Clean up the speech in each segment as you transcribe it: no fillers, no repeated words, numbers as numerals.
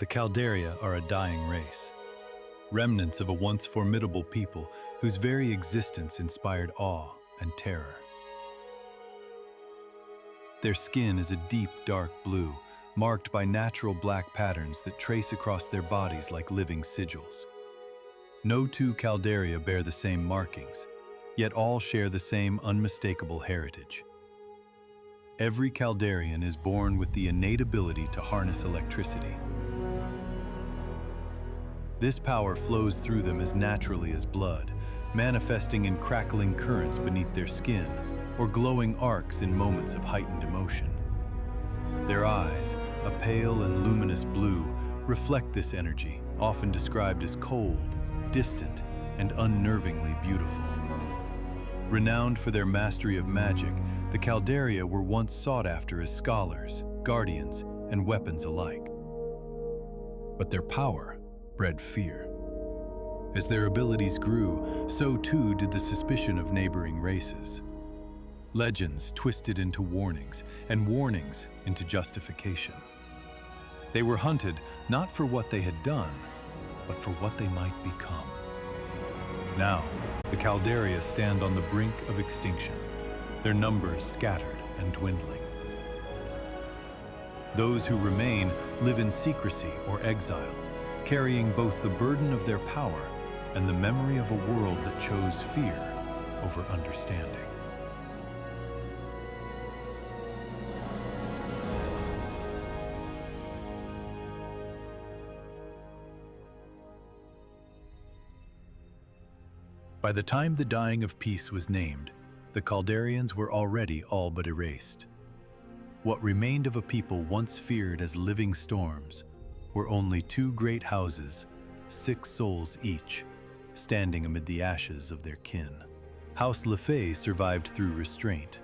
The Caldaria are a dying race, remnants of a once formidable people whose very existence inspired awe and terror. Their skin is a deep, dark blue, marked by natural black patterns that trace across their bodies like living sigils. No two Caldaria bear the same markings, yet all share the same unmistakable heritage. Every Caldarian is born with the innate ability to harness electricity. This power flows through them as naturally as blood, manifesting in crackling currents beneath their skin or glowing arcs in moments of heightened emotion. Their eyes, a pale and luminous blue, reflect this energy, often described as cold, distant, and unnervingly beautiful. Renowned for their mastery of magic, the Caldaria were once sought after as scholars, guardians, and weapons alike. But their power bred fear. As their abilities grew, so too did the suspicion of neighboring races. Legends twisted into warnings, and warnings into justification. They were hunted not for what they had done, but for what they might become. Now, the Caldaria stand on the brink of extinction, their numbers scattered and dwindling. Those who remain live in secrecy or exile, carrying both the burden of their power and the memory of a world that chose fear over understanding. By the time the dying of peace was named, the Caldarians were already all but erased. What remained of a people once feared as living storms were only two great houses, 6 souls each, standing amid the ashes of their kin. House Lefay survived through restraint.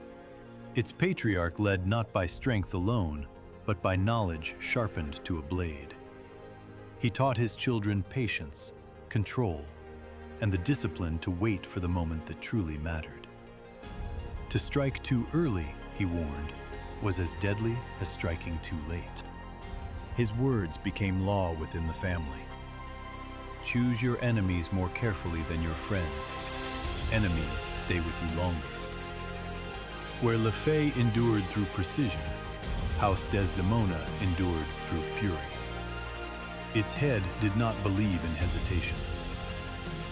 Its patriarch led not by strength alone, but by knowledge sharpened to a blade. He taught his children patience, control, and the discipline to wait for the moment that truly mattered. To strike too early, he warned, was as deadly as striking too late. His words became law within the family. Choose your enemies more carefully than your friends. Enemies stay with you longer. Where Lefay endured through precision, House Desdemona endured through fury. Its head did not believe in hesitation.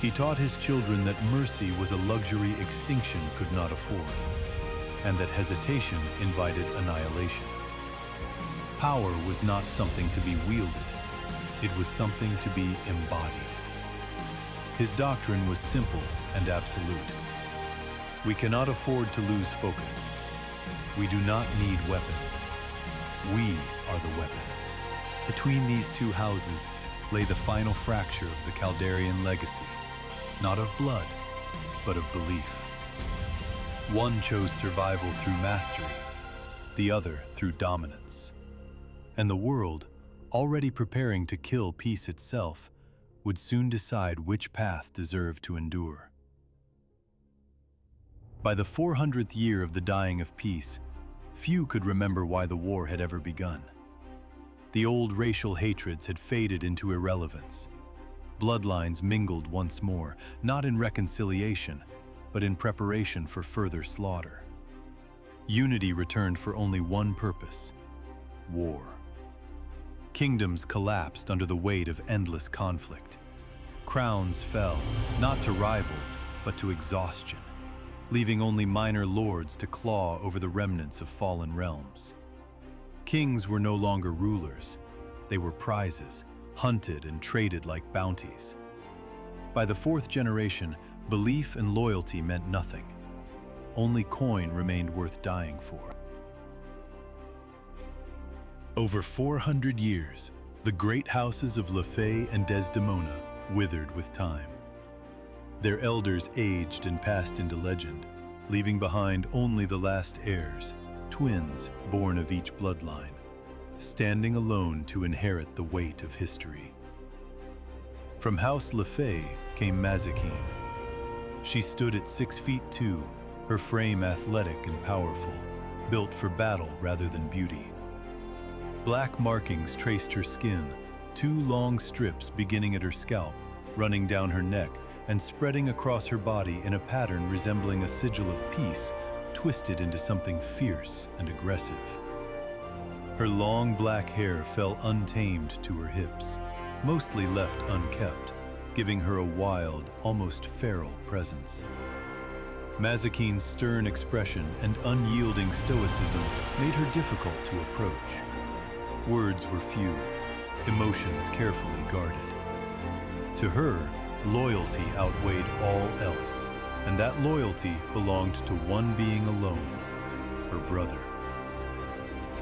He taught his children that mercy was a luxury extinction could not afford, and that hesitation invited annihilation. Power was not something to be wielded, it was something to be embodied. His doctrine was simple and absolute. We cannot afford to lose focus. We do not need weapons. We are the weapon. Between these two houses lay the final fracture of the Caldarian legacy. Not of blood, but of belief. One chose survival through mastery, the other through dominance. And the world, already preparing to kill peace itself, would soon decide which path deserved to endure. By the 400th year of the dying of peace, few could remember why the war had ever begun. The old racial hatreds had faded into irrelevance. Bloodlines mingled once more, not in reconciliation, but in preparation for further slaughter. Unity returned for only one purpose: war. Kingdoms collapsed under the weight of endless conflict. Crowns fell, not to rivals, but to exhaustion, leaving only minor lords to claw over the remnants of fallen realms. Kings were no longer rulers, they were prizes, hunted and traded like bounties. By the 4th generation, belief and loyalty meant nothing. Only coin remained worth dying for. Over 400 years, the great houses of Lefay and Desdemona withered with time. Their elders aged and passed into legend, leaving behind only the last heirs, twins born of each bloodline, standing alone to inherit the weight of history. From House Lefay came Mazikeen. She stood at 6 feet 2, her frame athletic and powerful, built for battle rather than beauty. Black markings traced her skin, two long strips beginning at her scalp, running down her neck, and spreading across her body in a pattern resembling a sigil of peace, twisted into something fierce and aggressive. Her long black hair fell untamed to her hips, mostly left unkept, giving her a wild, almost feral presence. Mazakine's stern expression and unyielding stoicism made her difficult to approach. Words were few, emotions carefully guarded. To her, loyalty outweighed all else, and that loyalty belonged to one being alone, her brother.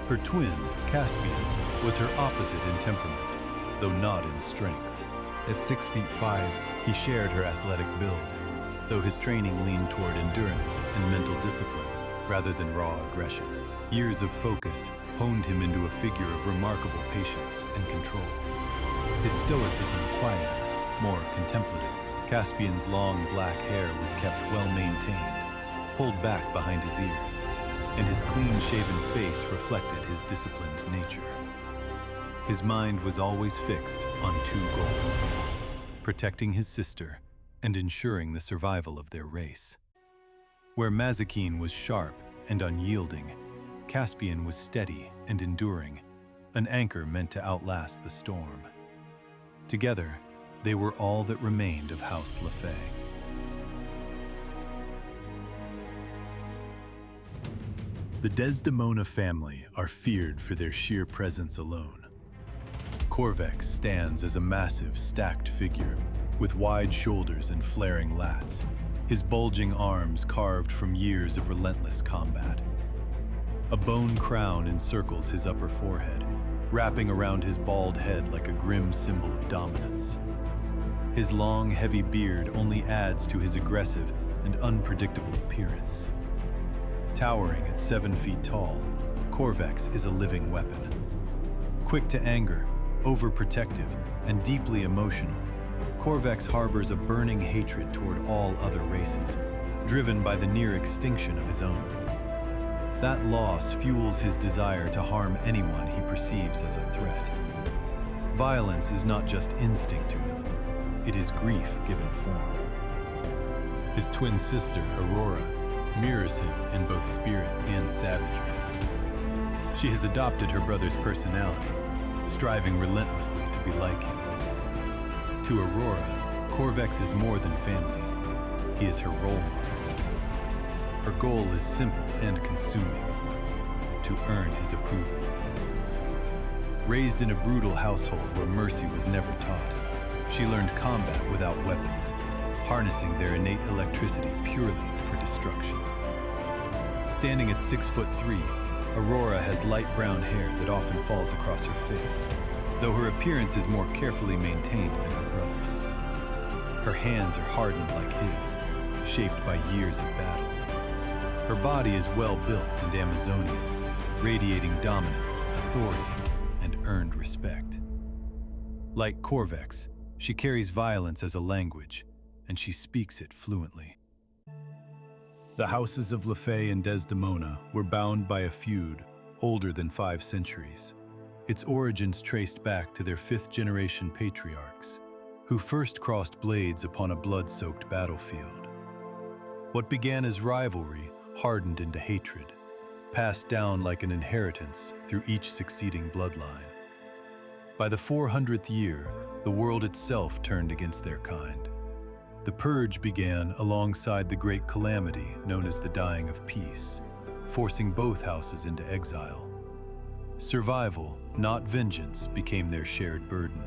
Her twin, Caspian, was her opposite in temperament, though not in strength. At 6'5", he shared her athletic build, though his training leaned toward endurance and mental discipline rather than raw aggression. Years of focus honed him into a figure of remarkable patience and control. His stoicism quieter, more contemplative. Caspian's long black hair was kept well maintained, pulled back behind his ears, and his clean-shaven face reflected his disciplined nature. His mind was always fixed on two goals: protecting his sister and ensuring the survival of their race. Where Mazakine was sharp and unyielding, Caspian was steady and enduring, an anchor meant to outlast the storm. Together, they were all that remained of House Lefay. The Desdemona family are feared for their sheer presence alone. Corvex stands as a massive, stacked figure, with wide shoulders and flaring lats, his bulging arms carved from years of relentless combat. A bone crown encircles his upper forehead, wrapping around his bald head like a grim symbol of dominance. His long, heavy beard only adds to his aggressive and unpredictable appearance. Towering at 7 feet tall, Corvex is a living weapon. Quick to anger, overprotective, and deeply emotional, Corvex harbors a burning hatred toward all other races, driven by the near extinction of his own. That loss fuels his desire to harm anyone he perceives as a threat. Violence is not just instinct to him, it is grief given form. His twin sister, Aurora, mirrors him in both spirit and savagery. She has adopted her brother's personality, striving relentlessly to be like him. To Aurora, Corvex is more than family. He is her role model. Her goal is simple and consuming: to earn his approval. Raised in a brutal household where mercy was never taught, she learned combat without weapons, harnessing their innate electricity purely for destruction. Standing at 6'3", Aurora has light brown hair that often falls across her face, though her appearance is more carefully maintained than her brother's. Her hands are hardened like his, shaped by years of battle. Her body is well built and Amazonian, radiating dominance, authority, and earned respect. Like Corvex, she carries violence as a language, and she speaks it fluently. The houses of Lefay and Desdemona were bound by a feud older than 5 centuries, its origins traced back to their 5th-generation patriarchs, who first crossed blades upon a blood-soaked battlefield. What began as rivalry hardened into hatred, passed down like an inheritance through each succeeding bloodline. By the 400th year, the world itself turned against their kind. The Purge began alongside the great calamity known as the Dying of Peace, forcing both houses into exile. Survival, not vengeance, became their shared burden.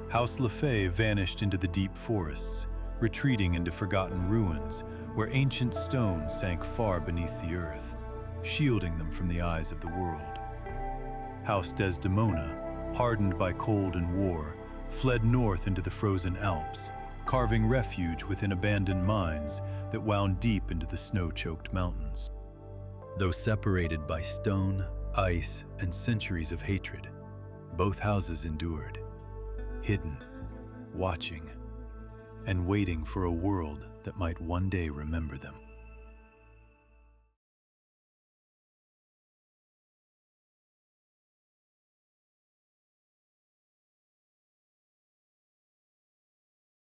House Lefay vanished into the deep forests, retreating into forgotten ruins where ancient stone sank far beneath the earth, shielding them from the eyes of the world. House Desdemona, hardened by cold and war, fled north into the frozen Alps, carving refuge within abandoned mines that wound deep into the snow-choked mountains. Though separated by stone, ice, and centuries of hatred, both houses endured, hidden, watching, and waiting for a world that might one day remember them.